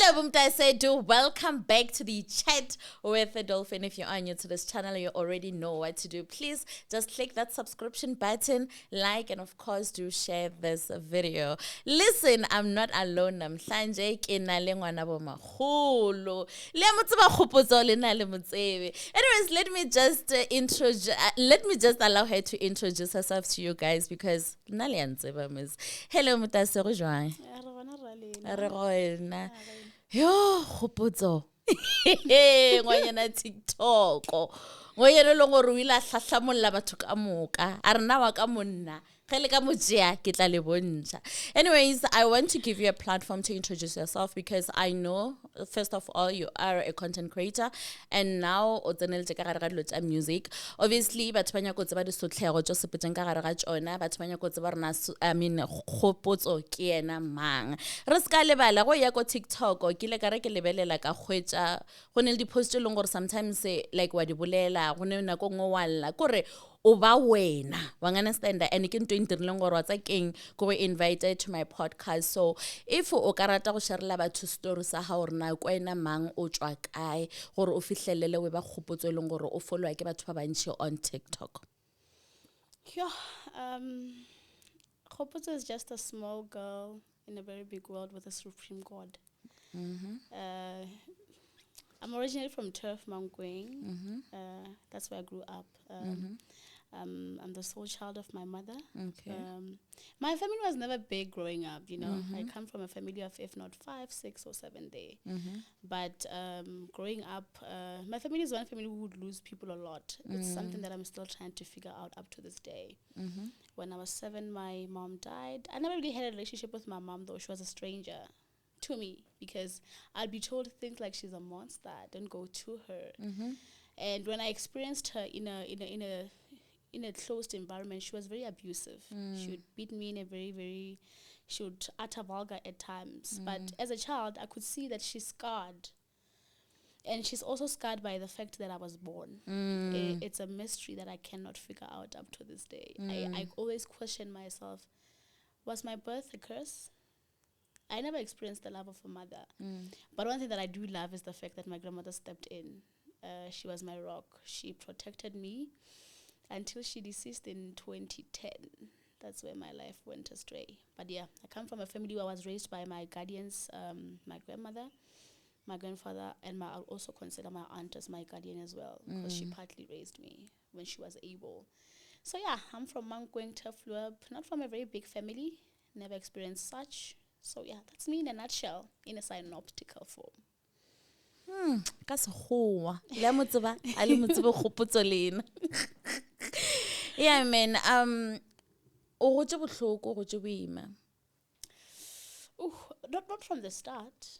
Hello, Bumta. Welcome back to the chat with the Dolphin. If you are new to this channel, you already know what to do. Please just click that subscription button, like, and of course, do share this video. Listen, I'm not alone. I'm Sanjay. Ngwana Bo Makgolo. Anyways, let me just let me just allow her to introduce herself to you guys because hello, Mutase. Yo, Kgopotso. Ngwana TikTok. Ngoyena lo gore o ila hlahlamolla batho ka moka. A rena wa ka monna. Anyways, I want to give you a platform to introduce yourself because I know, first of all, you are a content creator and now music. Obviously, but when you go to the social just putting ona, but when you go to Kgopotso ke ena mang. Re ska lebala go ya go TikTok o kile ka re ke lebelela ka hwetsa go ne le di post le ngore sometimes like wa di bolela go ne na go ngwalla kore o ba wena wa understand and ke ntwe ntirileng gore wa tsa keng go be invited to my podcast. So if o ka rata go sharela batho story sa ha gore na ko ena mang o tswa kae gore o fihlelele we ba Kgopotso leng gore o follow ke batho ba bantši on TikTok. Yeah, Kgopotso is just a small girl in a very big world with a supreme God. I'm originally from Turf Mankweng. That's where I grew up. I'm the sole child of my mother. Okay. My family was never big growing up, you know. I come from a family of, if not 5, 6, or 7 there. But growing up, my family is one family who would lose people a lot. It's something that I'm still trying to figure out up to this day. When I was 7, my mom died. I never really had a relationship with my mom, though. She was a stranger to me because I'd be told things like she's a monster, don't go to her. And when I experienced her in a closed environment, she was very abusive. She would beat me in a very, she would utter vulgar at times. But as a child, I could see that she's scarred. And she's also scarred by the fact that I was born. It's a mystery that I cannot figure out up to this day. I always question myself, was my birth a curse? I never experienced the love of a mother. But one thing that I do love is the fact that my grandmother stepped in. She was my rock. She protected me until she deceased in 2010. That's where my life went astray. But yeah, I come from a family where I was raised by my guardians, my grandmother, my grandfather, and I'll also consider my aunt as my guardian as well, because she partly raised me when she was able. So yeah, I'm from Mankweng, Turfluab, not from a very big family, never experienced such. So yeah, that's me in a nutshell, in a synoptical form. Ka sekgowa le mo tseba a le mo tsebe Kgopotso lena. Yeah man, o gotse bohloko o gotse boima. Not from the start.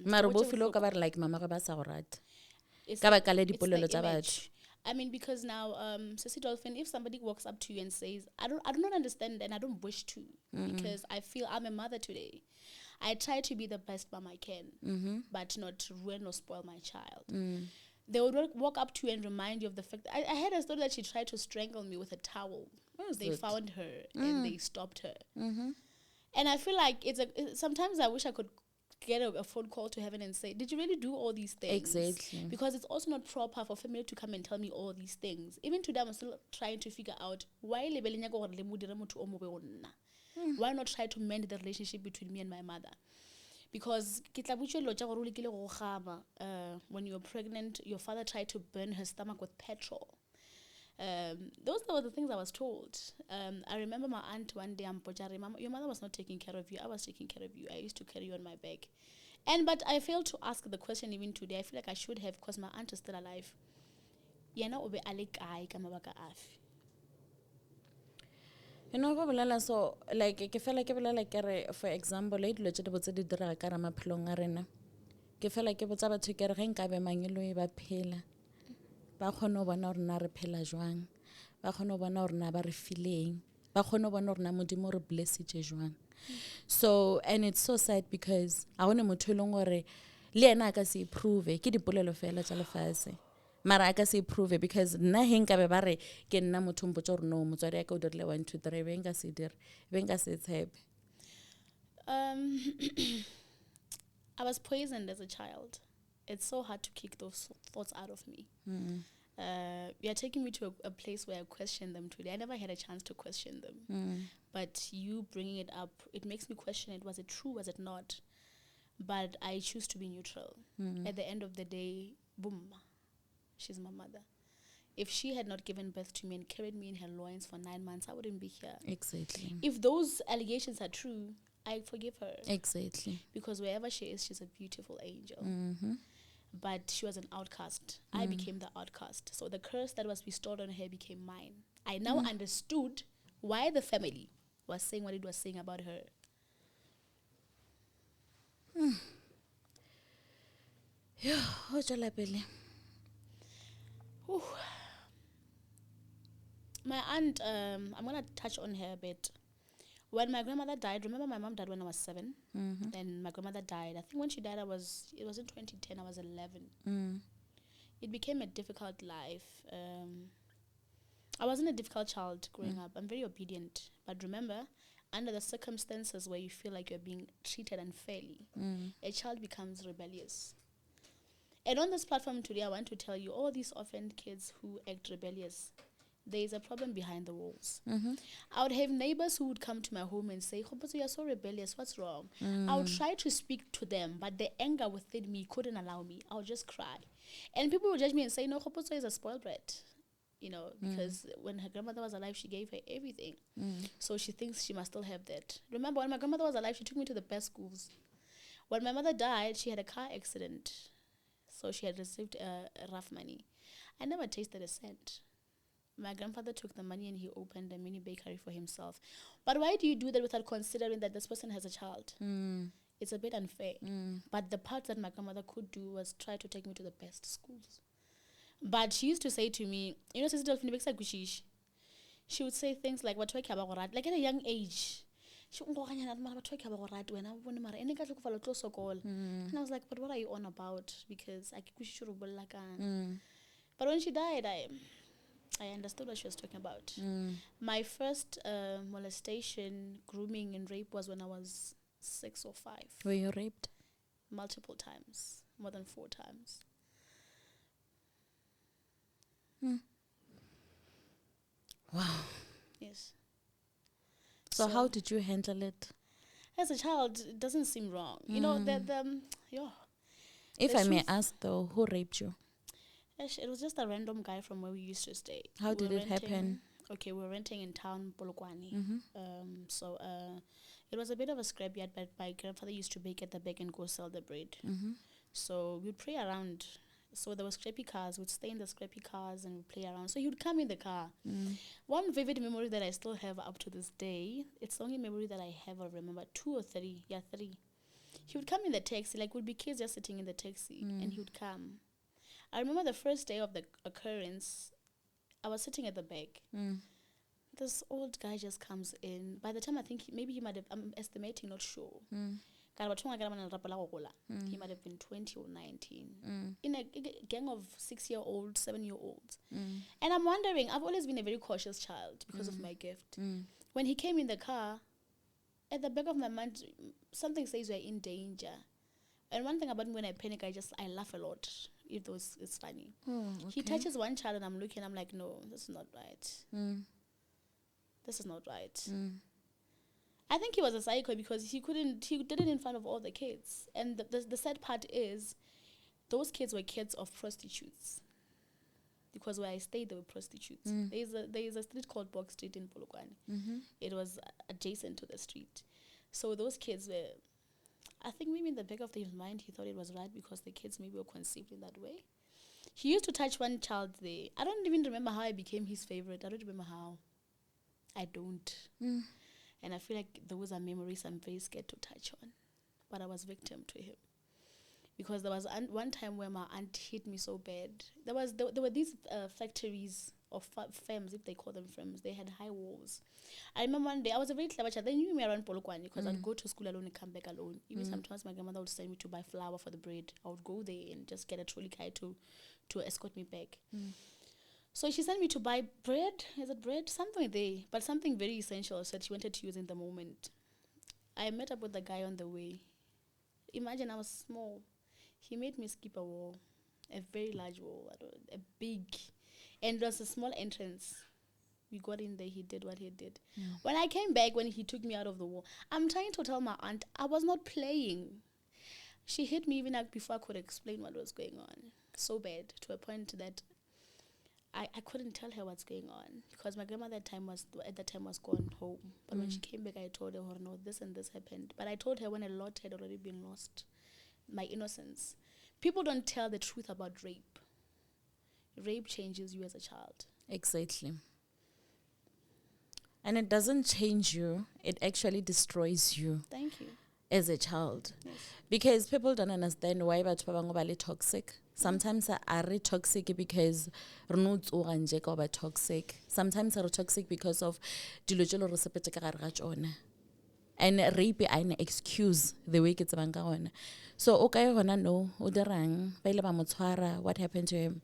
Mara bo filo ka ba re like mama ga ba sa go rata ka ba ka le dipolelo tsa batho. I mean, because now, Sissy Dolphin, if somebody walks up to you and says, I do not understand and I don't wish to, because I feel I'm a mother today. I try to be the best mom I can, but not to ruin or spoil my child. They would walk up to you and remind you of the fact that I had a story that she tried to strangle me with a towel. They found her and they stopped her. And I feel like sometimes I wish I could get a phone call to heaven and say, did you really do all these things? Exactly. Because it's also not proper for family to come and tell me all these things. Even today, I'm still trying to figure out why why not try to mend the relationship between me and my mother? Because when you were pregnant, your father tried to burn her stomach with petrol. Those were the things I was told. I remember my aunt one day, Mama, your mother was not taking care of you. I was taking care of you. I used to carry you on my back. But I failed to ask the question even today. I feel like I should have, because my aunt is still alive. You know, so like ke fela ke bolela kere, for example, le dilo tse di botse di dira ka ra maphelong a rena. Ke fela ke botsa batho kere ge nka be mangelo e ba phela. Ba khone bona gore na re phela jwang. Ba khone bona gore na ba re fileng. Ba khone bona gore na modimo re blessitse jwang. So, and it's so sad because I want motho eleng gore le ena ka se prove ke dipolelo fela tsa lefase. Mara ka se prove because nna he nka be ba re ke nna motho mpotsa gore no motswadi ka o dirile 1 2 3 be nka se dire be nka se tshepe. I was poisoned as a child. It's so hard to kick those thoughts out of me. You're taking me to a place where I question them today. I never had a chance to question them. But you bringing it up, it makes me question it. Was it true? Was it not? But I choose to be neutral. At the end of the day, boom, she's my mother. If she had not given birth to me and carried me in her loins for 9 months, I wouldn't be here. Exactly. If those allegations are true, I forgive her. Exactly. Because wherever she is, she's a beautiful angel. But she was an outcast. I became the outcast. So the curse that was bestowed on her became mine. I now understood why the family was saying what it was saying about her. My aunt, I'm going to touch on her a bit. When my grandmother died, remember my mom died when I was 7? And my grandmother died. I think when she died, it was in 2010, I was 11. It became a difficult life. I wasn't a difficult child growing up. I'm very obedient. But remember, under the circumstances where you feel like you're being treated unfairly, a child becomes rebellious. And on this platform today, I want to tell you, all these orphaned kids who act rebellious, there is a problem behind the walls. I would have neighbors who would come to my home and say, Kgopotso, you're so rebellious, what's wrong? I would try to speak to them, but the anger within me couldn't allow me. I would just cry. And people would judge me and say, no, Kgopotso is a spoiled brat. You know, because when her grandmother was alive, she gave her everything. So she thinks she must still have that. Remember, when my grandmother was alive, she took me to the best schools. When my mother died, she had a car accident. So she had received rough money. I never tasted a cent. My grandfather took the money and he opened a mini bakery for himself. But why do you do that without considering that this person has a child? It's a bit unfair. But the part that my grandmother could do was try to take me to the best schools. But she used to say to me, you know, she would say things like, like at a young age. And I was like, but what are you on about? Because but when she died, I understood what she was talking about. My first molestation, grooming, and rape was when I was 6 or 5. Were you raped? Multiple times, more than 4 times. Wow. Yes. So how did you handle it? As a child, it doesn't seem wrong. You know, if I may ask though, who raped you? It was just a random guy from where we used to stay. How did it happen? Okay, we were renting in town, Polokwane. It was a bit of a scrapyard, but my grandfather used to bake at the back and go sell the bread. So we'd play around. So there were scrappy cars. We'd stay in the scrappy cars and we'd play around. So he would come in the car. One vivid memory that I still have up to this day, it's the only memory that I have or remember, 2 or 3. Yeah, 3. He would come in the taxi, like we'd be kids just sitting in the taxi, and he would come. I remember the first day of the occurrence, I was sitting at the back. This old guy just comes in. By the time I think he might have, I'm estimating, not sure. He might have been 20 or 19. In a gang of 6-year-olds, 7-year-olds. And I'm wondering, I've always been a very cautious child because of my gift. When he came in the car, at the back of my mind, something says we're in danger. And one thing about me, when I panic, I laugh a lot. It's funny. Okay. He touches one child and I'm looking, I'm like, no, this is not right. This is not right. I think he was a psycho because he did it in front of all the kids. And the sad part is, those kids were kids of prostitutes. Because where I stayed, there were prostitutes. There is a street called Box Street in Polokwane. It was adjacent to the street. So those kids were, I think maybe in the back of his mind, he thought it was right because the kids maybe were conceived in that way. He used to touch one child there. I don't even remember how I became his favorite. I don't remember how. I don't. And I feel like those are memories I'm very scared to touch on. But I was victim to him. Because there was one time where my aunt hit me so bad. There were these factories of firms, if they call them firms. They had high walls. I remember one day, I was a very clever child. They knew me around Polokwane because I'd go to school alone and come back alone. Even sometimes my grandmother would send me to buy flour for the bread. I would go there and just get a trolley car to escort me back. So she sent me to buy bread. Is it bread? Something there. But something very essential that she wanted to use in the moment. I met up with the guy on the way. imagine I was small. He made me skip a wall, a very large wall, a big, and it was a small entrance. We got in there, he did what he did. When I came back, when he took me out of the wall, I'm trying to tell my aunt I was not playing. She hit me even before I could explain what was going on. So bad, to a point that I couldn't tell her what's going on, because my grandma at the time was gone home. But when she came back, I told her, oh, no, this and this happened. But I told her when a lot had already been lost, my innocence. People don't tell the truth about rape. Rape changes you as a child. Exactly. And it doesn't change you. It actually destroys you. Thank you. As a child. Yes. Because people don't understand why batho ba bangwe ba le toxic. Sometimes are toxic because are toxic. Sometimes are toxic because of dilo tse lo re sepetse ka gare ga tsone. And rape I an excuse the way ke tsebang ka ona. So okay hona no o dirang ba ile ba mo tshwara. What happened to him?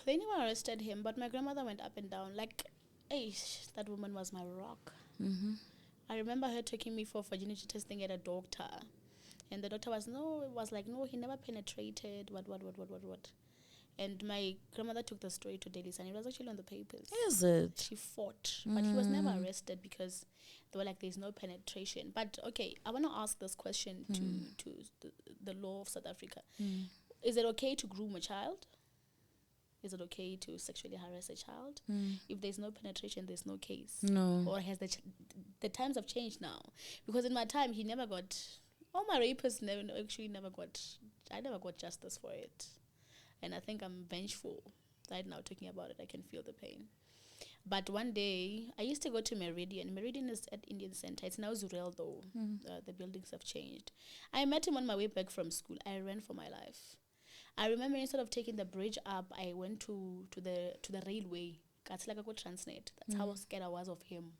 They never arrested him, but my grandmother went up and down like, hey, that woman was my rock. I remember her taking me for virginity testing at a doctor. And the doctor was like, no, he never penetrated, what. And my grandmother took the story to Daily Sun. It was actually on the papers. Is it? She fought, but he was never arrested because they were like, there's no penetration. But, okay, I want to ask this question to the law of South Africa. Is it okay to groom a child? Is it okay to sexually harass a child? If there's no penetration, there's no case. No. Or has the times have changed now? Because in my time, he never got... All my rapists I never got justice for it. And I think I'm vengeful. Right now, talking about it, I can feel the pain. But one day, I used to go to Meridian. Meridian is at Indian Center. It's now Zurel, though. The buildings have changed. I met him on my way back from school. I ran for my life. I remember instead of taking the bridge up, I went to the railway. That's like I go Transnet. That's how scared I was of him.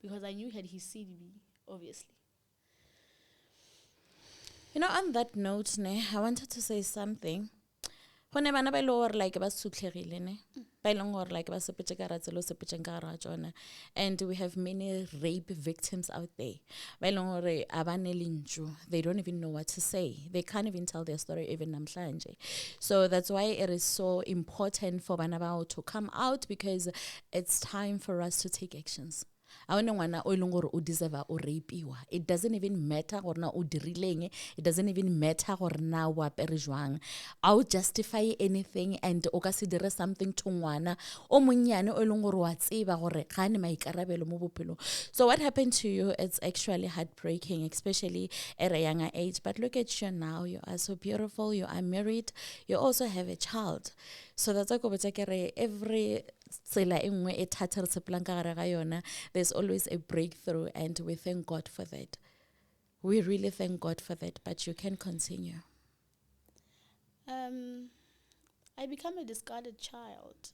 Because I knew he'd seen me, obviously. You know, on that note, I wanted to say something. Like and we have many rape victims out there. They don't even know what to say. They can't even tell their story even namhlanje. So that's why it is so important for Banabao to come out, because it's time for us to take actions. It doesn't even matter or na o dirileng. It doesn't even matter or na wa apere jwang. I'll justify anything, and o ka se dire something to ngwana o monyane o leng gore wa tseba gore ga ne maikarabelo mo bophelong. So what happened to you, it's actually heartbreaking, especially at a younger age. But look at you now. You are so beautiful. You are married. You also have a child. So that's every there's always a breakthrough, and we thank God for that. We really thank God for that, but you can continue. I became a discarded child.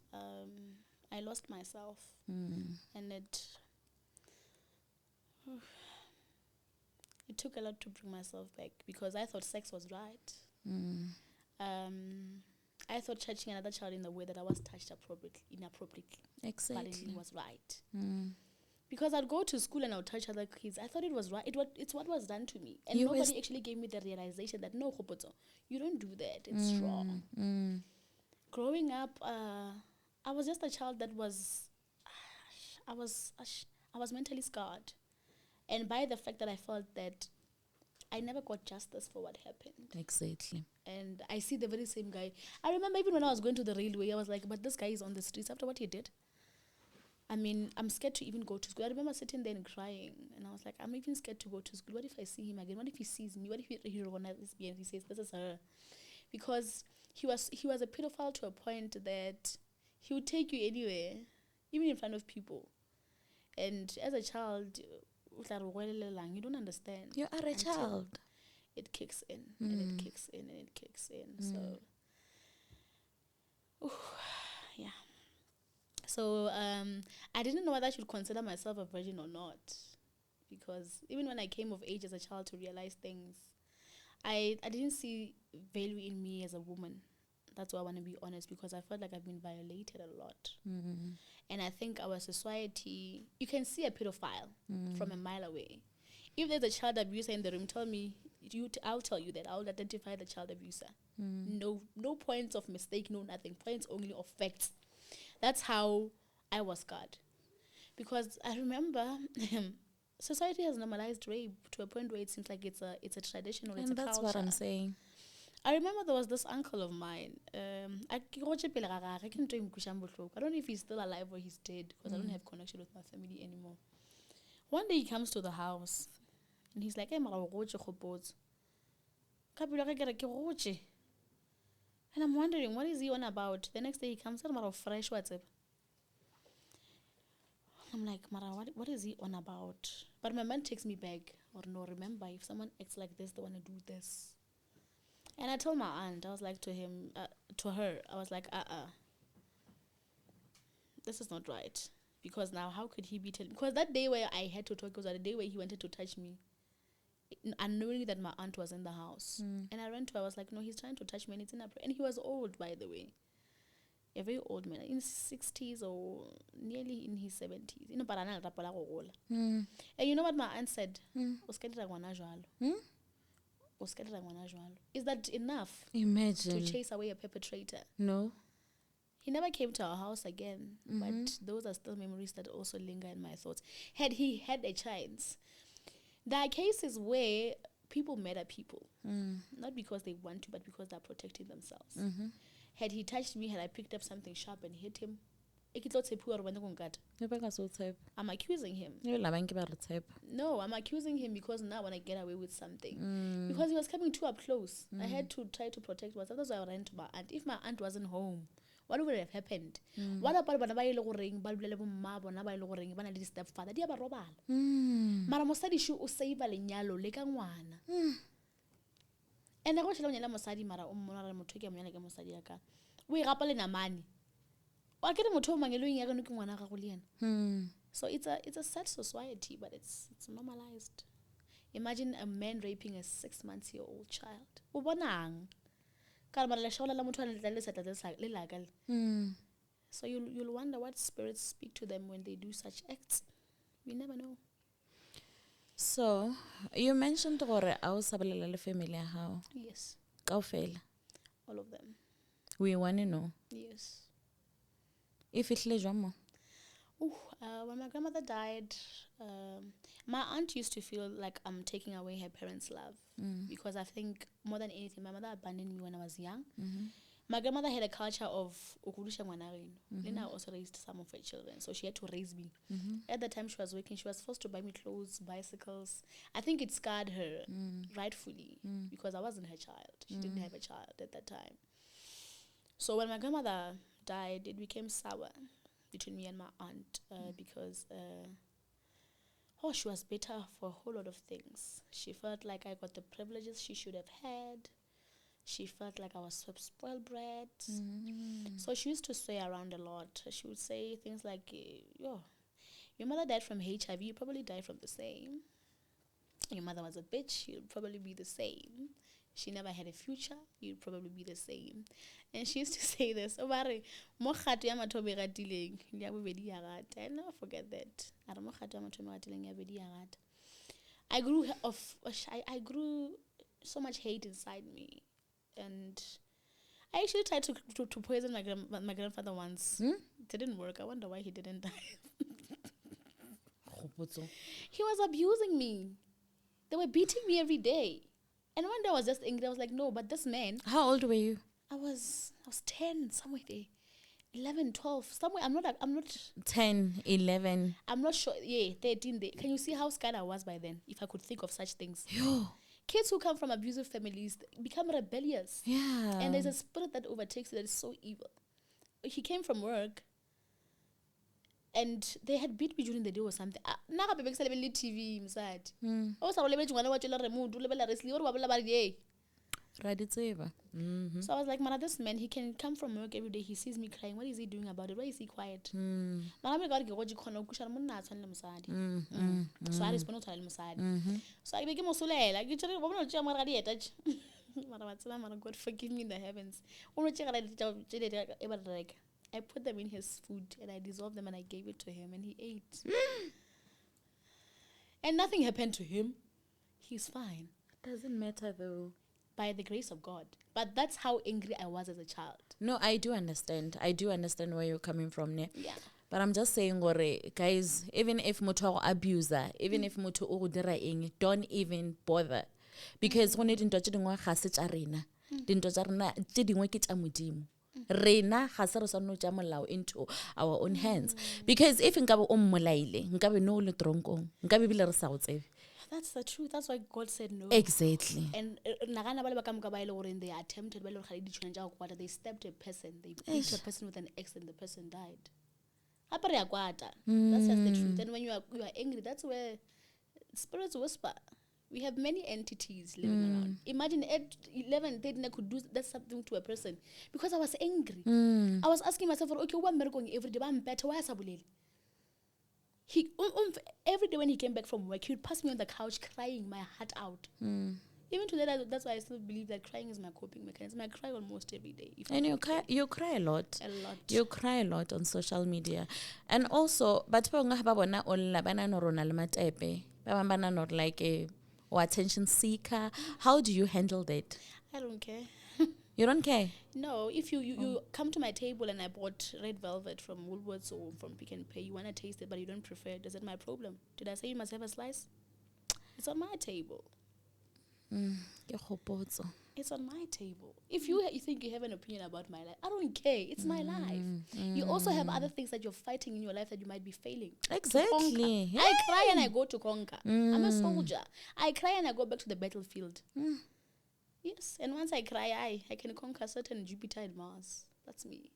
I lost myself, and it took a lot to bring myself back, because I thought sex was right. I thought touching another child in the way that I was touched inappropriately. Exactly. But it was right. Because I'd go to school and I would touch other kids. I thought it was right. It's what was done to me. And nobody actually gave me the realization that, no, Kgopotso, you don't do that. It's wrong. Growing up, I was just a child that was... I was mentally scarred. And by the fact that I felt that I never got justice for what happened. Exactly. And I see the very same guy. I remember even when I was going to the railway, I was like, but this guy is on the streets after what he did. I mean, I'm scared to even go to school. I remember sitting there and crying. And I was like, I'm even scared to go to school. What if I see him again? What if he sees me? What if he recognizes me and he says, this is her? Because he was a pedophile to a point that he would take you anywhere, even in front of people. And as a child, you don't understand. You are a child. It kicks in, and it kicks in, and it kicks in. So, yeah. So, I didn't know whether I should consider myself a virgin or not. Because even when I came of age as a child to realize things, I didn't see value in me as a woman. That's why I want to be honest, because I felt like I've been violated a lot. And I think our society, you can see a pedophile from a mile away. If there's a child abuser in the room, tell me I'll tell you that. I'll identify the child abuser. No points of mistake, no nothing. Points only of facts. That's how I was scarred. Because I remember society has normalized rape to a point where it seems like it's a tradition or it's a culture. And that's what I'm saying. I remember there was this uncle of mine. I don't know if he's still alive or he's dead because I don't have connection with my family anymore. One day he comes to the house and he's like, hey, Kgopotso. And I'm wondering, what is he on about? The next day he comes out fresh WhatsApp. I'm like, Mara, what is he on about? But my man takes me back. Or no, remember, if someone acts like this, they want to do this. And I told my aunt, I was like to her, I was like, this is not right. Because now, how could he be telling? Because that day where I had to talk was the day where he wanted to touch me. Unknowing that my aunt was in the house. And I ran to her, I was like, no, he's trying to touch me and it's inappropriate. And he was old, by the way. A very old man, in his 60s or nearly in his 70s. And you know what my aunt said? Is that enough? Imagine. To chase away a perpetrator? No. He never came to our house again. But those are still memories that also linger in my thoughts. Had he had a chance, there are cases where people murder people. Not because they want to, but because they're protecting themselves. Had he touched me, had I picked up something sharp and hit him, I'm accusing him. No, I'm accusing him because now I want to get away with something. Because he was coming too up close. I had to try to protect myself. That's why I ran to my aunt. If my aunt wasn't home, what would have happened? What about when I stepfather? Mara mosadi shu o save lenyalo le ka ngwana. And I go tshela nyela mosadi mara o mmona re motho ke monyana ke mosadi ya ka. O igapa le namane. Wa ke motho o mangelong ya ka no ke ngwana ga go le yena. So it's a sad society, but it's normalized. Imagine a man raping a 6-month-old child. O bonang? Ka mara le shola la motho a le setla le laka. So you'll wonder what spirits speak to them when they do such acts. We never know. So, you mentioned gore a o sabelela le family ya hao. Yes. Kaofela. All of them. We want to know. Yes. If it le jwang mo? When my grandmother died, my aunt used to feel like I'm taking away her parents' love. Because I think more than anything, my mother abandoned me when I was young. My grandmother had a culture of ukudusha ngwana reno. Lena also raised some of her children, so she had to raise me. At the time she was working, she was forced to buy me clothes, bicycles. I think it scarred her, rightfully, because I wasn't her child. She didn't have a child at that time. So when my grandmother died, it became sour between me and my aunt because she was better for a whole lot of things. She felt like I got the privileges she should have had. She felt like I was spoiled brat. So she used to swear around a lot. She would say things like, your mother died from HIV, you probably died from the same. Your mother was a bitch, you'll probably be the same. She never had a future, you'll probably be the same. And she used to say this, I'll never forget that. I grew so much hate inside me. And I actually tried to poison my grandfather once. It didn't work. I wonder why he didn't die. He was abusing me. They were beating me every day. And one day I was just angry. I was like, no, but this man. How old were you? I was 10, somewhere there. 11, 12, somewhere. I'm not 10, 11. I'm not sure. Yeah, 13 there. Can you see how scared I was by then? If I could think of such things. Yo. Kids who come from abusive families become rebellious. Yeah. And there's a spirit that overtakes you that is so evil. He came from work and they had beat me during the day or something. TV, So I was like, man, this man, he can come from work every day. He sees me crying. What is he doing about it? Why is he quiet? So I responded to him. So I became God forgive me in the heavens. I put them in his food and I dissolved them and I gave it to him and he ate. And nothing happened to him. He's fine. doesn't matter though. By the grace of God. But that's how angry I was as a child. No, I do understand. I do understand where you're coming from. Ne? Yeah. But I'm just saying, guys, even if mutu abuser, even if mutu o dira eng, don't even bother. Because when it into dingwa ga se tsa rena, dinto tsa rena tse dingwe ke tsa modimo. Rena ga se re sa no tsa molao into our own hands. Because if nkabe o mmolaile, nkabe no le tronkong, nkabe bile re sa o tsebe. That's the truth. That's why God said no. Exactly. And when they attempted, they stabbed a person, they beat a person with an axe, and the person died. That's just the truth. And when you are angry, that's where spirits whisper. We have many entities living around. Imagine at 11, 13, I could do that something to a person because I was angry. I was asking myself, okay, what am I going every day? I'm better. Why is he every day when he came back from work, he would pass me on the couch crying my heart out. Even today, that's why I still believe that crying is my coping mechanism. I cry almost every day. And you cry a lot. A lot. You cry a lot on social media. And also, but like a or attention seeker. How do you handle that? I don't care. You don't care? No, if you come to my table and I bought red velvet from Woolworths or from Pick n Pay, you want to taste it, but you don't prefer it. Is it my problem? Did I say you must have a slice? It's on my table. Kgopotso. It's on my table. If you think you have an opinion about my life, I don't care. It's my life. You also have other things that you're fighting in your life that you might be failing. Exactly. I cry and I go to conquer. I'm a soldier. I cry and I go back to the battlefield. Yes, and once I cry, I can conquer certain Jupiter and Mars. That's me.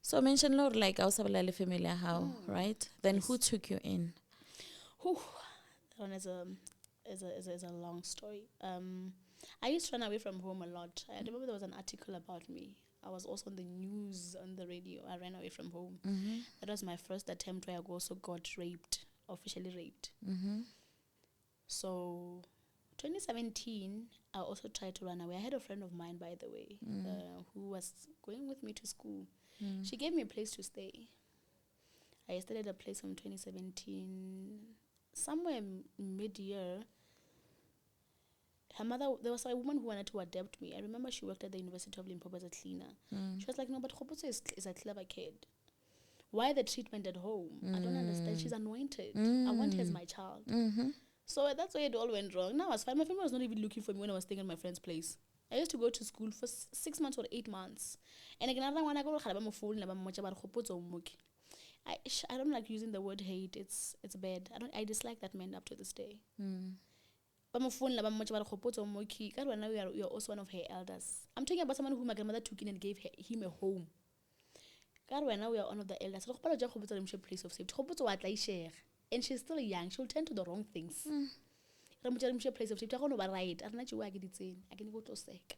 So mention Lord like Ausabala familiar how, right? Then yes. Who took you in? That one is a long story. I used to run away from home a lot. I remember there was an article about me. I was also on the news, on the radio. I ran away from home. That was my first attempt where I also got raped, officially raped. So 2017, I also tried to run away. I had a friend of mine, by the way, who was going with me to school. She gave me a place to stay. I stayed at a place from 2017. Somewhere mid-year, her mother, there was a woman who wanted to adopt me. I remember she worked at the University of Limpopo as a cleaner. She was like, no, but Kgopotso is a clever kid. Why the treatment at home? I don't understand. She's anointed. I want her as my child. So that's where it all went wrong. Now I was fine. My family was not even looking for me when I was staying at my friend's place. I used to go to school for 6 months or 8 months. And again, I don't like using the word hate. It's bad. I dislike that man up to this day. But now we are also one of her elders. I'm talking about someone who my grandmother took in and gave him a home. God, right now we are one of the elders. Place of safety. And she's still young. She'll tend to the wrong things. Place of safety. I can go to sec.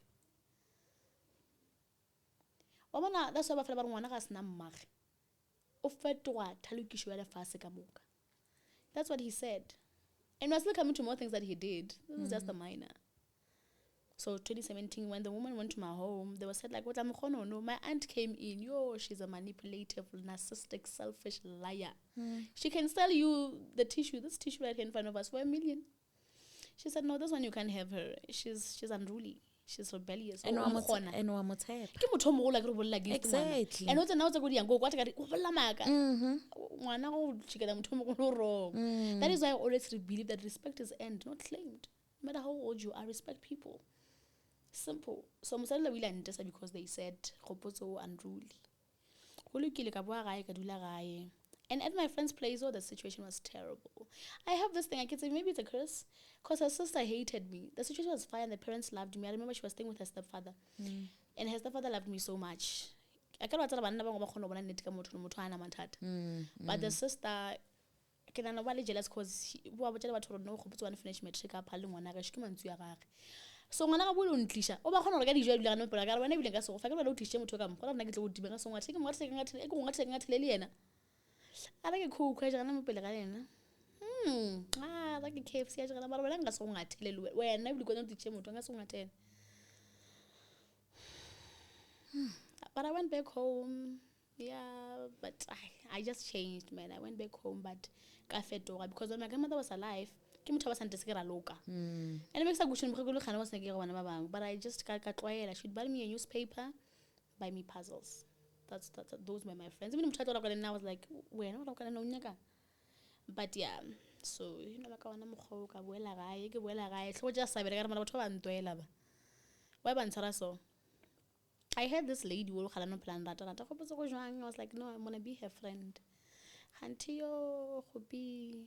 That's why that's what he said. And we're still coming to more things that he did. This is just a minor. So 2017, when the woman went to my home, they were said like, "What I'm gonna know." My aunt came in. She's a manipulative, narcissistic, selfish liar. She can sell you the tissue, this tissue right here in front of us, for $1 million. She said, "No, this one you can't have her. She's unruly. She's rebellious." And exactly. And what's now that is why I always believe that respect is earned, not claimed. No matter how old you are, respect people. Simple. So Musala will end just because they said Kgopotso unruly. And at my friend's place, the situation was terrible. I have this thing, I can say maybe it's a curse, because her sister hated me. The situation was fine, the parents loved me. I remember she was staying with her stepfather. And her stepfather loved me so much. I can't tell but the sister, I'm jealous because she finished matric up. So ngwana ga bole o ntlisha o ba khona re ka dijo dilo ga pela ka re wena bile ka se go fa ke re lo tishe motho ka mokgwa nna ke tle go dibenga so ngwa tseke ngathele ke go ngathele le yena a re ke khokho ja kana mo pele ga yena ra ke KFC ya jana ba re wena nga se go ngathele le wena bile go no tishe motho nga se go ngathele. But I went back home. Yeah, but I just changed, man. I went back home, but because when my grandmother was alive, ke motho ba sante se ke ra loka and it makes a good shit go khana was neke bana ba bang but I just ka tloela should buy me a newspaper buy me puzzles that's those were my friends even motho a I was like wena o kana no nyaka but yeah so you know ka wana mogho ka boela gae tlo just sabere ka re mara batho ba ntwela ba why ba ntshara so I had this lady who had no plan that Kgopotso go jwang I was like no I'm going to be her friend Hantio be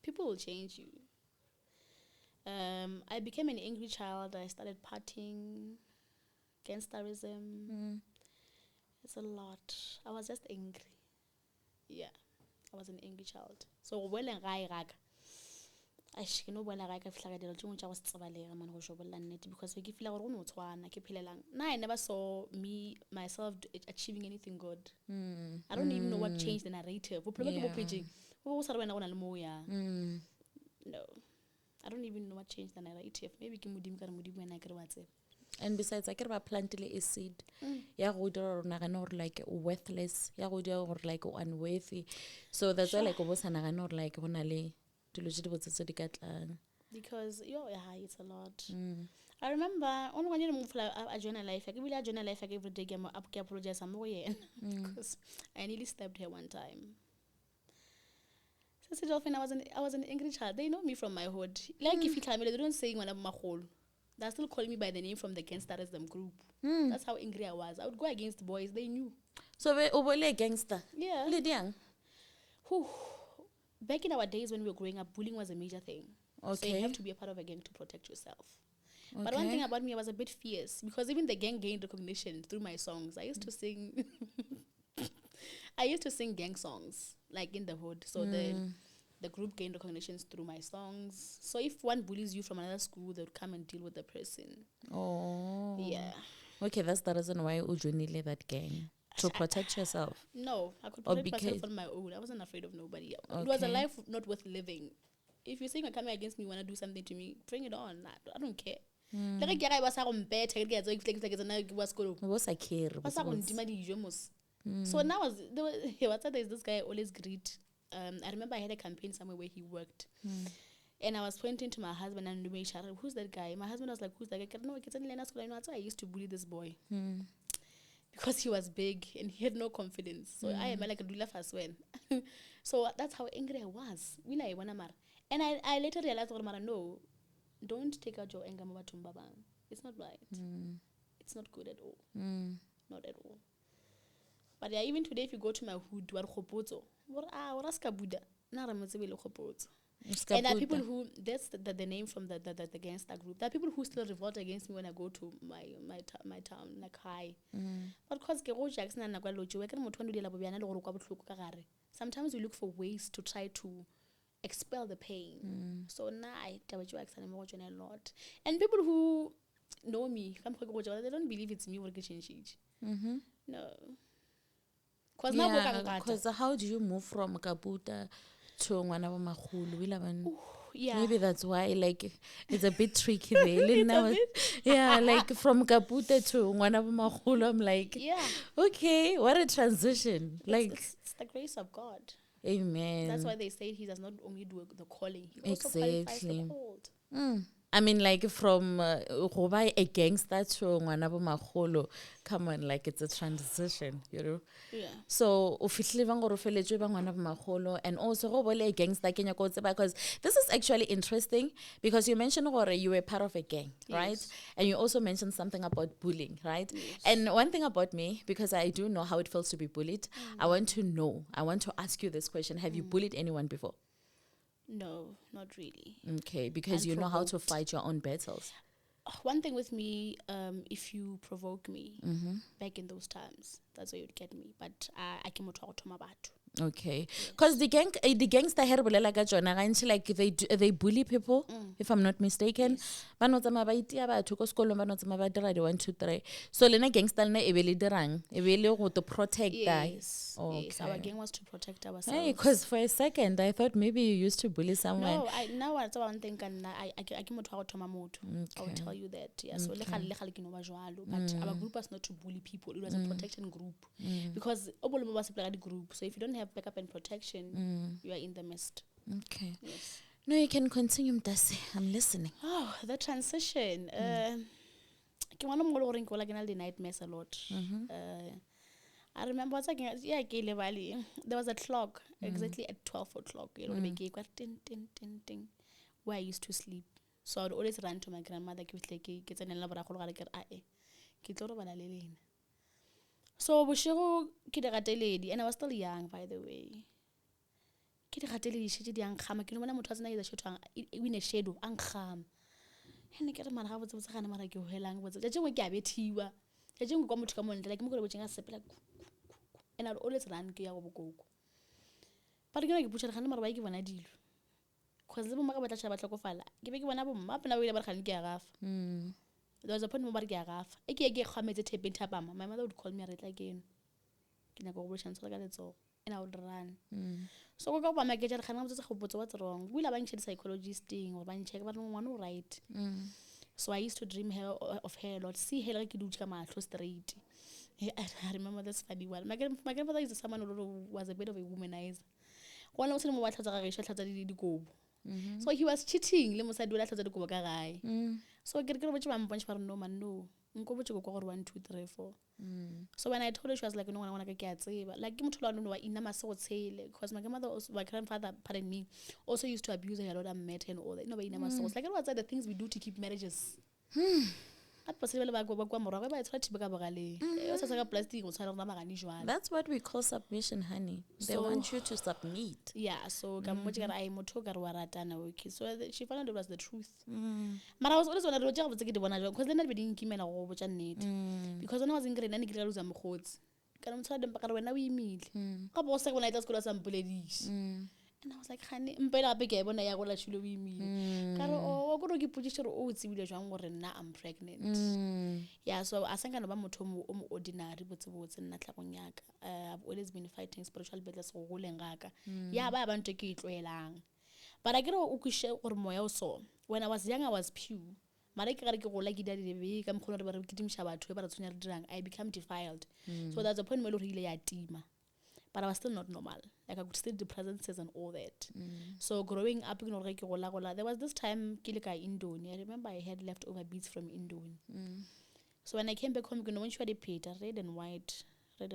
people will change you I became an angry child I started partying gangsterism it's a lot I was just angry yeah I was an angry child so when I rag I should know when I feel like I was because we give like I never saw myself achieving anything good. I don't even know what changed the narrative. No, I don't even know what changed the narrative. Maybe when I grew up. And besides, I care about planting a seed. Yeah, or like worthless. Yeah, or like unworthy. So that's why like was like because it's a lot. I remember only when you move a journal life, I give a journal life every day. I'm apologize because I nearly stabbed her one time. So Dolphine, I was an angry child. They know me from my hood. Like if you tell me they don't say Ngwana Bo Makgolo, they're still calling me by the name from the gangsterism group. That's how angry I was. I would go against boys. They knew. So we a gangster. Yeah. Lydian. Whew. Back in our days when we were growing up, bullying was a major thing. Okay. So you have to be a part of a gang to protect yourself. Okay. But one thing about me, I was a bit fierce because even the gang gained recognition through my songs. I used to sing gang songs like in the hood. So the group gained recognition through my songs. So if one bullies you from another school, they would come and deal with the person. Oh. Yeah. Okay, that's the reason why Ujuni led that gang. To protect yourself? No, I could protect myself on my own. I wasn't afraid of nobody. Okay. It was a life not worth living. If you're saying you're coming against me, you want to do something to me, bring it on. I don't care. So now there's this guy I always greet. I remember I had a campaign somewhere where he worked. And I was pointing to my husband and made sure, who's that guy? My husband was like, who's that guy? No, that's why I used to bully this boy. Because he was big and he had no confidence. So I am like a dula first when. So that's how angry I was. And I later realized, no, don't take out your anger. It's not right. It's not good at all. Not at all. But yeah, even today, if you go to my hood, Kgopotso, and there are people who, that's the name from the gangster group. There are people who still revolt against me when I go to my town, like hi. But because sometimes we look for ways to try to expel the pain. So now I tell you a lot. And people who know me, they don't believe it's me working change. No. Because how do you move from Kabuta to Ngwana Bo Makgolo? Yeah. Maybe that's why, like, it's a bit tricky there. Yeah, like from Kabuta to Ngwana Bo Makgolo, I'm like, yeah, okay, what a transition. It's the grace of God. Amen. That's why they say he does not only do the calling, he also qualifies the called. I mean, like from a gangster to Ngwana Bo Makgolo, come on, like it's a transition, you know. Yeah. So officially Ngwana Bo Makgolo, and also a gangster because this is actually interesting because you mentioned you were part of a gang, right? Yes. And you also mentioned something about bullying, right? Yes. And one thing about me, because I do know how it feels to be bullied, I want to ask you this question: have you bullied anyone before? No, not really. Okay, because you know how to fight your own battles. One thing with me, if you provoke me, back in those times, that's where you'd get me. But I came to my battle. Okay, because the gangster here, like they bully people, if I'm not mistaken. But not so lena gangster na to protect. Yes, okay. Yes, our gang was to protect ourselves. Hey, because for a second I thought maybe you used to bully someone. No, now that's one thing. I came to I will tell you that. Yeah, so but our group was not to bully people. It was a protection group because group. So if you don't have backup and protection, you are in the mist. Okay. Yes. No, you can continue, Mdasi. I'm listening. Oh, the transition. Ke ngwana mogolo gore ke gola ke na le nightmares a lot. I remember there was a clock exactly at 12 o'clock. You know, ting, ting, ting, ting, where I used to sleep. So I would always run to my grandmother. So and I was still young, by the way. In a shadow, and I'd always run to your go. But you're going to put your hand on my when I deal. Because the moment I shall give me one up and I will never get off. There was a point where I get off. I get Hamid tape in Tabama. My mother would call me right again. Can I go wish and so and I would run. So we go by my gadget. What's wrong? We'll have a psychologist thing or one check, but no one right. So I used to dream of her a lot. See her like you do come out straight. I remember this funny one. My grandfather is someone who was a bit of a womanizer. One of them was so he was cheating. Let me say do that. So I get a bunch of no man no. 1, 2, 3, 4. So when I told her, she was like, no, I want to get but like give me to know in my soul because my grandmother also, my grandfather, pardon me, also used to abuse her a lot. I met her and all that. No, but in my soul, like what are the things we do to keep marriages? That's what we call submission, honey. They want you to submit. Yeah, so so she found out it was the truth. But I was always on a job because then I didn't give me because when I was in grade 9 I lose some codes. Can tell them when we meet. When I just got some bullies. And I was like, honey, I'm pregnant. Yeah, so I think I'm ordinary, I've always been fighting spiritual battles for yeah, but I want to keep it long. But I get also when I was young, I was pure. I became defiled. So there's a point where really I but I was still not normal. Like I could still do presences and all that. So growing up, there was this time Indoni. I remember I had leftover beads from Indoni. So when I came back home, when she had a paper, red and white. So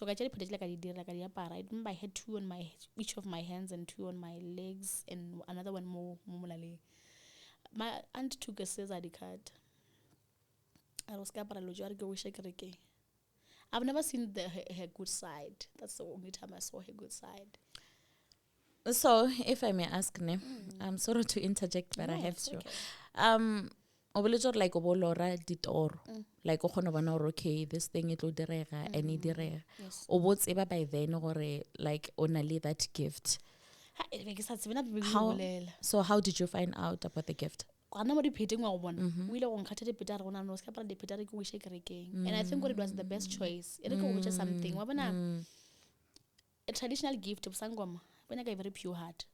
I put it like I did, I remember I had 2 on each of my hands and 2 on my legs and another one more. My aunt took a scissor card. I've never seen her good side. That's the only time I saw her good side. So, if I may ask, I'm sorry to interject, but I have to. Like obolora ditoro, like okay, this thing it will direga and it direga. What's ever by then or like only that gift. How did you find out about the gift? And I think what it was the best choice. Just something. A traditional gift of Sangoma, when I got a very pure heart.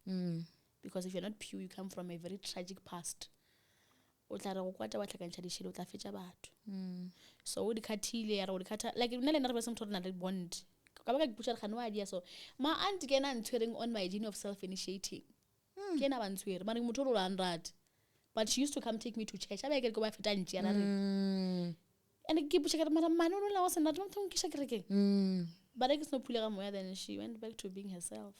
Because if you're not pure, you come from a very tragic past. So the like another person told another bond. So my aunt can on my gene of self-initiating. But she used to come take me to church. I go back to and I keep but I guess no more than she went back to being herself.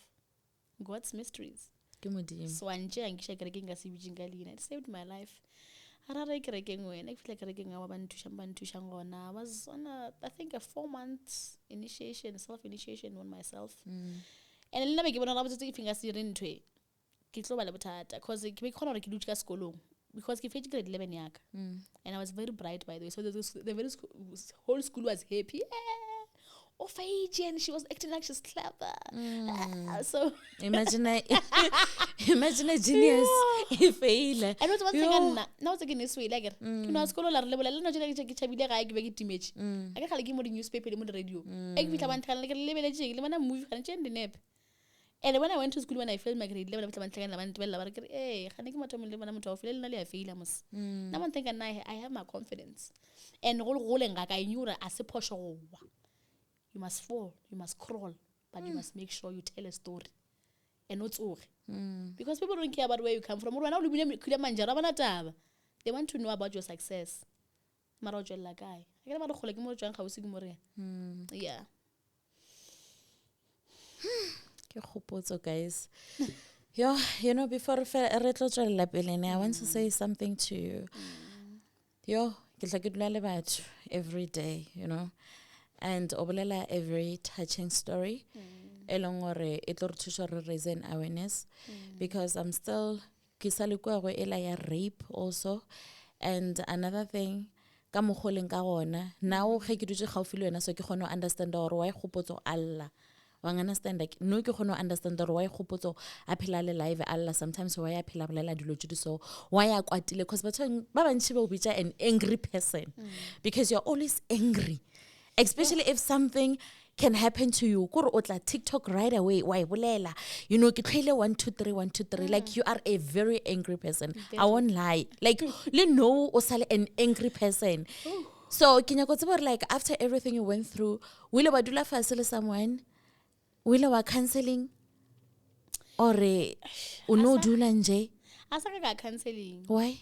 God's mysteries. So it saved my life. I was on I think a 4 months initiation, self-initiation on myself. And I never gave another fingers into it. Because grade 11 and I was very bright by the way. So the whole school was happy. Oh, and she was acting like she's clever. So imagine a genius if fail. And what's one thing now again this way like you know school la level la no jela ke chabile ga ke be ke image I can give the newspaper le radio e ke fitla bantla le level je le bana movie kana tshende nep. And when I went to school, when I failed my grade 11, I was hey, I fail. Now I'm thinking I have my confidence. And rolling like I knew that as a push you must fall, you must crawl. but you must make sure you tell a story and not because people don't care about where you come from. They want to know about your success. Yeah. Kgopotso, guys. Yeah, you know, before I want to say something to you. Yo, every day, you know, and every touching story. It will raise an awareness because I'm still rape also. And another thing, now I understand why Kgopotso Allah. Understand like no ke gone understand why Kgopotso a phela le live Allah sometimes why a phela bolela dilo tse so why a kwatile because ba bantshi ba bitsa an angry person because you're always angry, especially if something can happen to you kore o tla TikTok right away why bolela you know ke tlhile 1 2 3 1 2 3 like you are a very angry person. I won't lie, like le no o sale an angry person. So ke nyako tseba like after everything you went through will ba dula fase le someone will wa counseling or uno dula nje I got counseling. Why?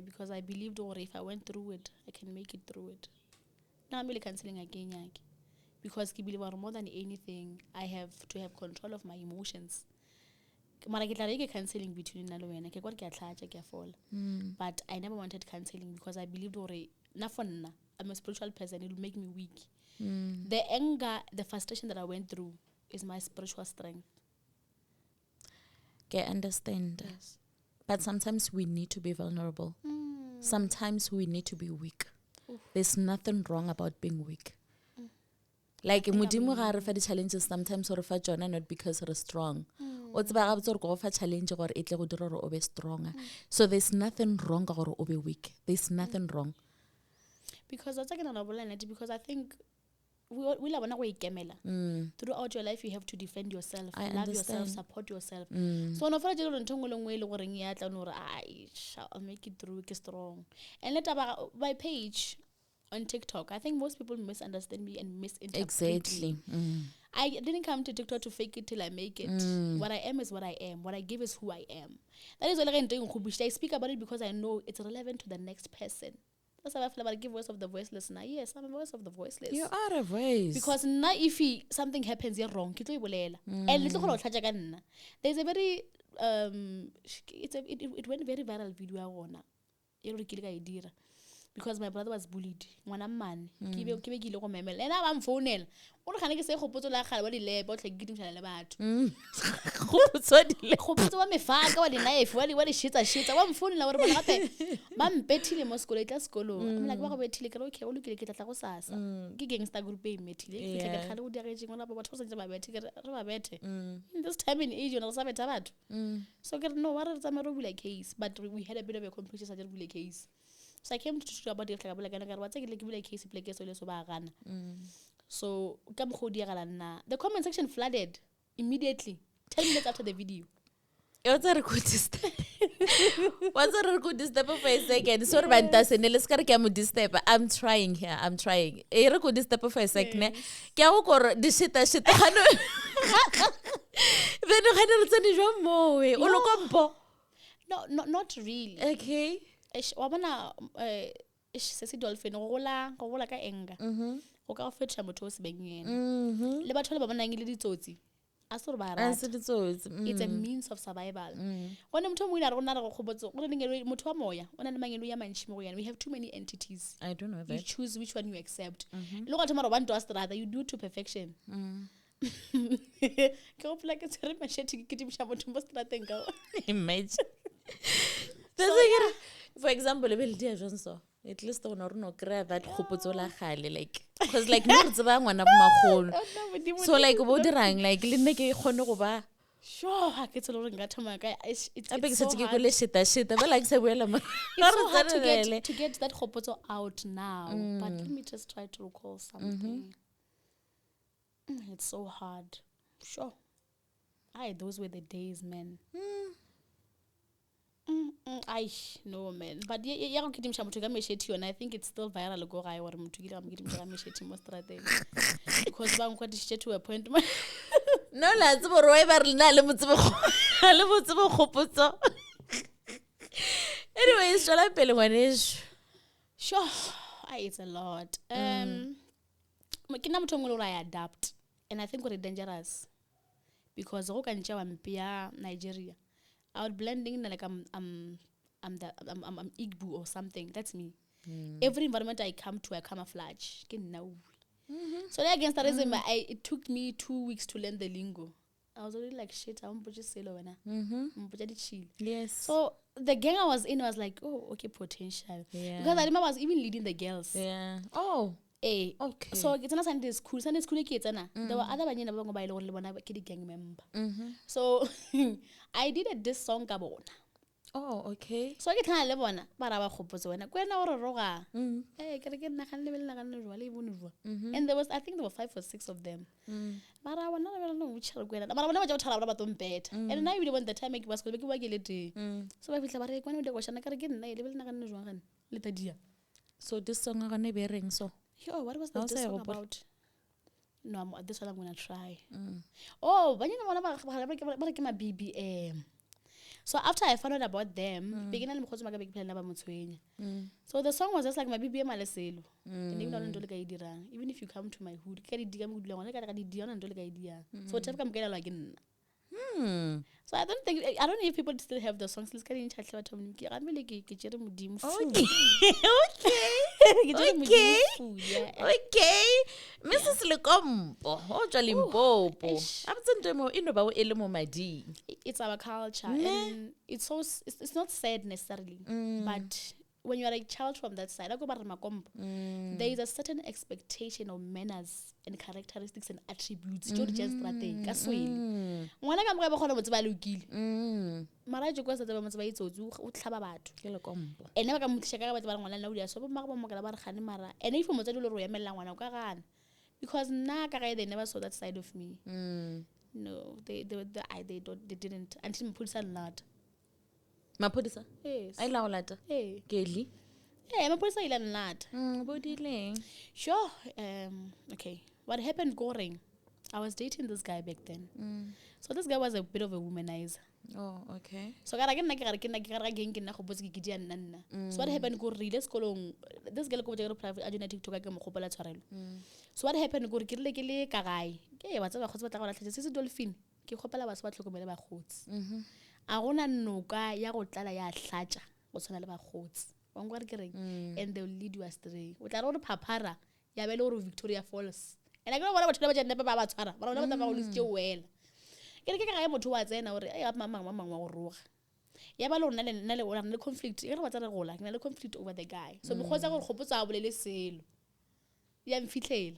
Because I believed if I went through it I can make it through it. Now I'm really counseling again because I believe more than anything I have to have control of my emotions. Mara ke tla re ke counseling between nna le wena ke kwa ke a tlhaja ke a fall. But I never wanted counseling because I believed na for nna I'm a spiritual person, it will make me weak. The anger, the frustration that I went through is my spiritual strength. Okay, understand. Yes. But sometimes we need to be vulnerable. Sometimes we need to be weak. There's nothing wrong about being weak. Like Mudimu ga re fa di challenges sometimes or fa jona not because we're strong. O tseba ga botse go fa challenge gore e tle go dira gore o be stronger. So there's nothing wrong gore o be weak. There's nothing wrong. Because that's because I think we throughout your life you have to defend yourself, love yourself, support yourself. So no for I'll make it through, get strong. And let my page on TikTok, I think most people misunderstand me and misinterpret Exactly. me. I didn't come to TikTok to fake it till I make it. What I am is what I am. What I give is who I am. That is what I'm doing. I speak about it because I know it's relevant to the next person. That's how I feel about give voice of the voiceless now. Yes, I'm a voice of the voiceless. You are a voice. Because now if something happens, you're wrong. And there's a very it went very viral video because my brother was bullied. Ngwana man, and I'm phoning. O khane ke se Kgopotso la kgale wa di lebe o tle gidimshana le batho. Kgopotso wa mefaka wa di knife wa di shitsa wa mfonela gore bona gape ba mpethile mo sekolo tla sekolo. I'm like ba go bethile ke re okay o lokile ke tla go sasa. Ke gangster group e methile ke tla ke khale go diragetse ngwana ba batho se ba bethe ke re ba bethe. In this time in age ona sa betha batho. So ke no wa re tsama ro bula case but we had a bit of a competition sa bula case. So I came to talk about it case so the comment section flooded immediately 10 minutes after the video. What's a record step? What's a record step for a second? Sorry, let's get this step. I'm trying here. I'm trying. A record step for a second. This shit. No, not really. Okay. Wabona TheRealityWithDolphine go gola ka enga go ka fetša motho o se bengene le batho le ba bonang le ditsotsi a se re ba rata. It's a means of survival. When motho mo ina re gona re go Kgopotso go le motho wa moya o na le mangelo ya mantši mo yana. We have too many entities. I don't know that. You choose which one you accept. Le go thoma one to astrada you do to perfection. Ke go pla ke tsere masheti ke dimsha motho mo strateng ka. Imagine. For example, at least on no grab that Kgopotso la khale like because like no tseba Ngwana Bo Makgolo. So like bo dirang like le nne ke khone go ba sure ha ke tselo re nga thoma ka it's so hard. But like se boela ma it's so hard to get that Kgopotso out now. But let me just try to recall something. It's so hard. Sure. Those were the days, man. No man, but yeah, I think it's still viral go or because bang to a point No, let's go right back. Kgopotso. Anyways, shall I pay Ngwanesh? Sure, it's a lot. I adapt, and I think we're dangerous because Nigeria. I would blend in like I'm Igbo or something. That's me. Every environment I come to, I camouflage. So against that reason, it took me 2 weeks to learn the lingo. I was already like, shit, I want to just say chill. Yes. So the gang I was in was like, oh, okay, potential. Yeah. Because I remember I was even leading the girls. Yeah. Oh. Okay. So it's not Sunday school. Sunday school kids, there were other gang member. So I did a diss song about. Oh, okay. So I get kind of one, but I was Kgopotso. And there was, I think there were 5 or 6 of them. But I was not know which are going. But I never tell about them bed. And now you want the time make was going to be so I feel like when the question again, little dear. So this song I'm gonna be ring so. Yo, what was the song about? No, this one I'm gonna try. Oh, but you know what about my BBM. So after I found out about them, so the song was just like my BBM aleselo. And even if you come to my hood, so so I don't know if people still have the songs. Let's get in touch with them. Okay. Mrs. Lekompo, Limpopo. It's our culture, and it's not sad necessarily, but when you are a child from that side, there is a certain expectation of manners and characteristics and attributes. Because they never saw that side of me. No, they didn't until we put a lot. Mapodisa? Yes. I love that. Hey. Kelly? Hey, I'm a lad. Bodile. Sure. Okay. What happened, Goring? I was dating this guy back then. So this guy was a bit of a womanizer. Oh, okay. So so what happened, Goring? Let's go on. This girl go to private agent TikTok. So what happened, Goring? Kagai. Okay, what's up? This is Dolphine. Agona noka ya go tlala ya hlatsa go tsana le bagotsi wa ngwa re kereng and they will lead you astray o tla re phapara ya bele go Victoria Falls and I go bona batho ba jana ba tshwara ba rona ba go letse wela ke re ga motho wa tsena gore ai mama wa go roga ya ba le rona le conflict ke re ba tsana gola ke na le conflict over the guy so mo khotsa gore Kgopotso a bolele selo ya mfitlela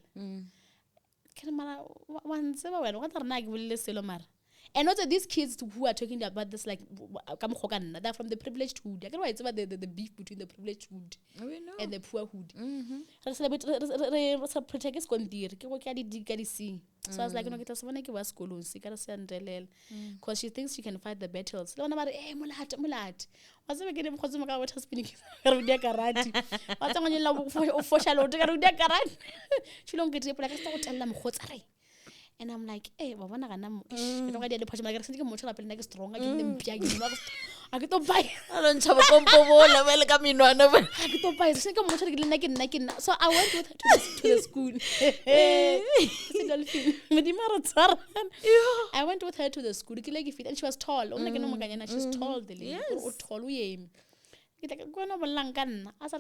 ke re mara wa ntse ba wena wa tla rena ke bolele selo mara. And also these kids who are talking about this, like, they're from the privileged hood. I don't know why it's about the beef between the privileged hood and the poor hood. So I was like, because she thinks she can fight the battles. And I'm like, hey, I don't get the push. I get strong. I get them big. I get to buy. I don't have a combo. So I went with her to the school. I went with her to the school. And she was tall. She's tall. Tall. And I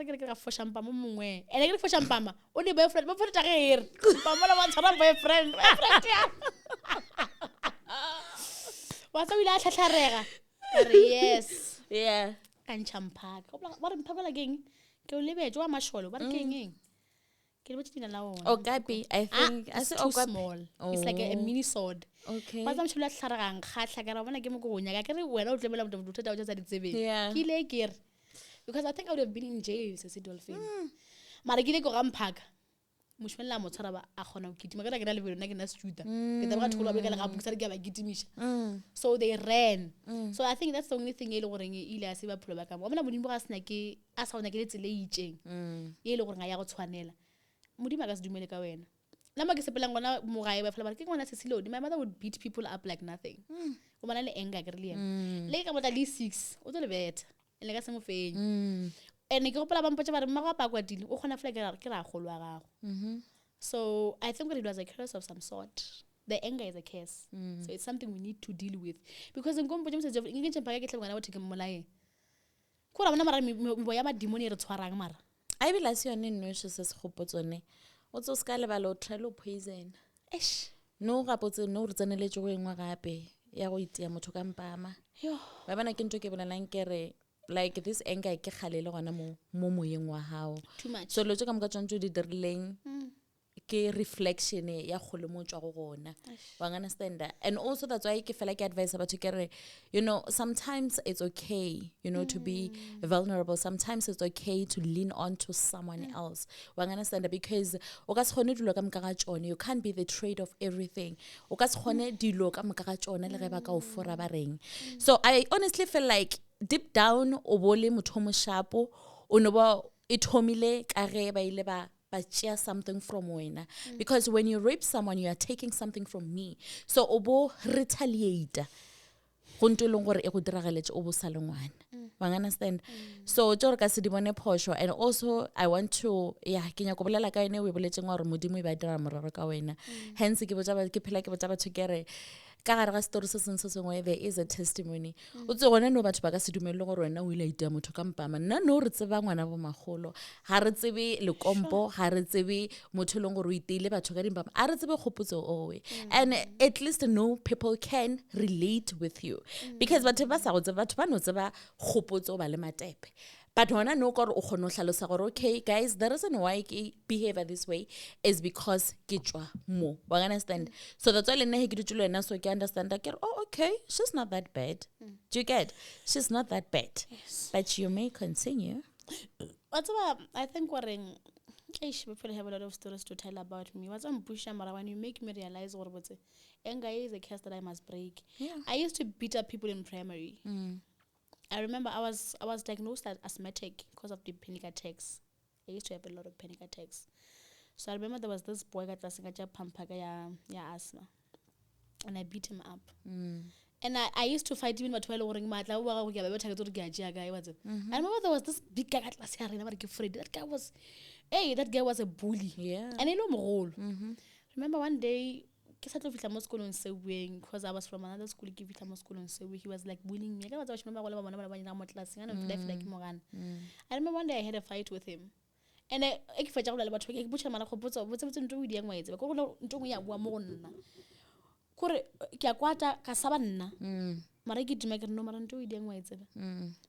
get for champagne. And I get for champagne. Only boyfriend. Boyfriend. What's up with that? Yes. Yeah. And champagne. What am I again? Can you live a masholo? What can oh, Gabi, I think it's too small. Oh. It's like a mini sword. Okay. Yeah. Because I think I would have been in jail, says Dolphine. Maragile go rampag. Mushmela motsara ba a khona go kitima kana ke na le belo nna ke na studa. Ke taba ka thola ba ka ga buksa ke ba gitimisha. So they ran. So I think that's the only thing ele gore ile a se ba pholo ba ka mo. Bona modimo ga sna ke a sa ona ke le tsele itšeng. Ye ile gore nga ya go tshwanela. Modimo ka se dumele ka wena. Nama ke sepelang gona mogae ba fela ba ke ngwana Cecilio. My mother would beat people up like nothing. O bana le anger ke really. Le ka motla le 6. O tlo le beta. Le ka se mo fenye. And ke gopola ba mpotsa ba re mma ga pa kwatile. O khona fela ke ra golo wa gago. So I think that it was a curse of some sort. The anger is a curse. So it's something we need to deal with. Because in kompo jemse jof nginge tshempa ke tle ngwana o theke mmolae. Kora bona mara mo ya ma demon e re tshwarang mara. I be la se yone no se se Kgopotso ne. O tso ska le ba lo trelo poison. Eish. No gapotse no re tseneletse go engwa gape ya go itia motho ka mpama. Yo. Ba bana ke ntwe ke bolelang ke re like this anger ke kgalele gona mo moyeng wa hao. Too much. So lo tso ka moka tsontso di dirileng ke reflection ya khole mo tswa go gona. Wa understand that? And also that's why ke fela ke advice about to get, you know, sometimes it's okay, you know, to be vulnerable. Sometimes it's okay to lean on to someone else. Wa understand that? Because o ka se khone dilo ka moka ga tsone, you can't be the trade of everything. O ka se khone dilo ka moka ga tsone le ge ba ka o fora ba reng. So I honestly feel like deep down o bole motho mo shapo o no ba ithomile ka ge ba ile ba share something from wena. Because when you rape someone, you are taking something from me. So obo retaliate. Gontolong gore e go diragaletse obo salengwana. Wa understand? So jore ka se di bone phosho. And also I want to ke nya go bolela ka ene we boletseng gore modimo e ba dira morero ka wena. Hence ke botsa ba ke phela ke botsa ba tshokere ka gare ga story se sengwe there is a testimony. O tse gona no batho ba ka se dumelle gore wena o ile itia motho ka mpama. Nna no re tseba Ngwana Bo Makgolo. Ha re tsebe le kompo, ha re tsebe motho leng gore o iteile batho ka dimpama. A re tsebe Kgopotso owe. And at least no people can relate with you. Because batho ba sa go tseba batho ba no tseba Kgopotso ba le matepe. But when I know God okay, guys, the reason why I behave this way is because kichwa mo. You understand? So that's why so I understand that okay, she's not that bad. Do you get? She's not that bad. Yes. But you may continue. What's about I think what we probably have a lot of stories to tell about me. What's on push when you make me realize what anger is a curse that I must break. Yeah. I used to beat up people in primary. I remember I was diagnosed as asthmatic because of the panic attacks. I used to have a lot of panic attacks. So I remember there was this boy got asthma. And I beat him up. And I used to fight even with 12 I remember there was this big guy that guy was a bully. Yeah. And I know my role. Remember one day because I was from another school, he was like bullying me. I remember one day I had a fight with him. And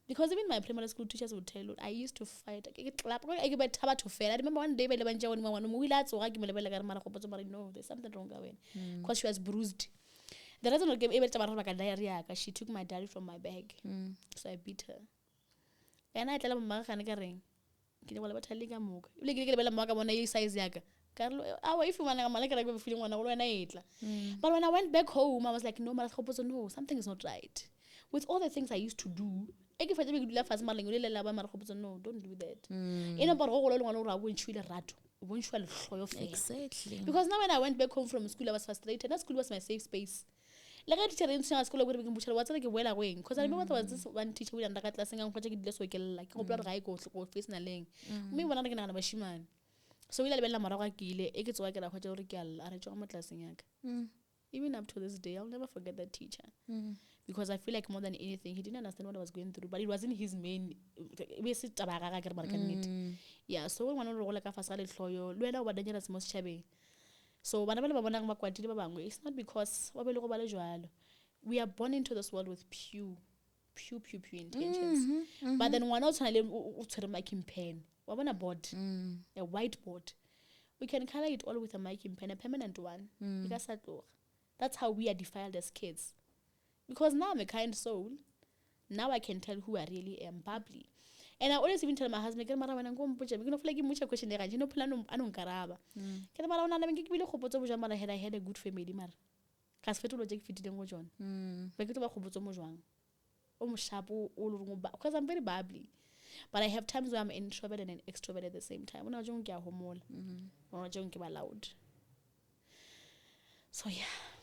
because even my primary school teachers would tell you I used to fight. I remember one day no, there's something wrong because she was bruised. The reason I able to diarrhea she took my diary from my bag. So I beat her. And I tell her if you but when I went back home, I was like, no, something is not right. With all the things I used to do, no, don't do that. Exactly. Because now when I went back home from school, I was frustrated. That school was my safe space. Like I teacher in school, because I remember there was this one teacher who undercut class and so we even up to this day, I'll never forget that teacher. Because I feel like more than anything, he didn't understand what I was going through, but it wasn't his main. Yeah, so when I like a facade, so it's not because we are born into this world with pure intentions. But then one else making pen. A board, a whiteboard. We can color it all with a marking pen, a permanent one. Because that's how we are defiled as kids. Because now I'm a kind soul. Now I can tell who I really am, bubbly. And I always even tell my husband, when I'm going to put question there, you know, I don't care. I had a good family. Because I'm very bubbly. But I have times where I'm introverted and extroverted at the same time. When I don't get loud. So yeah.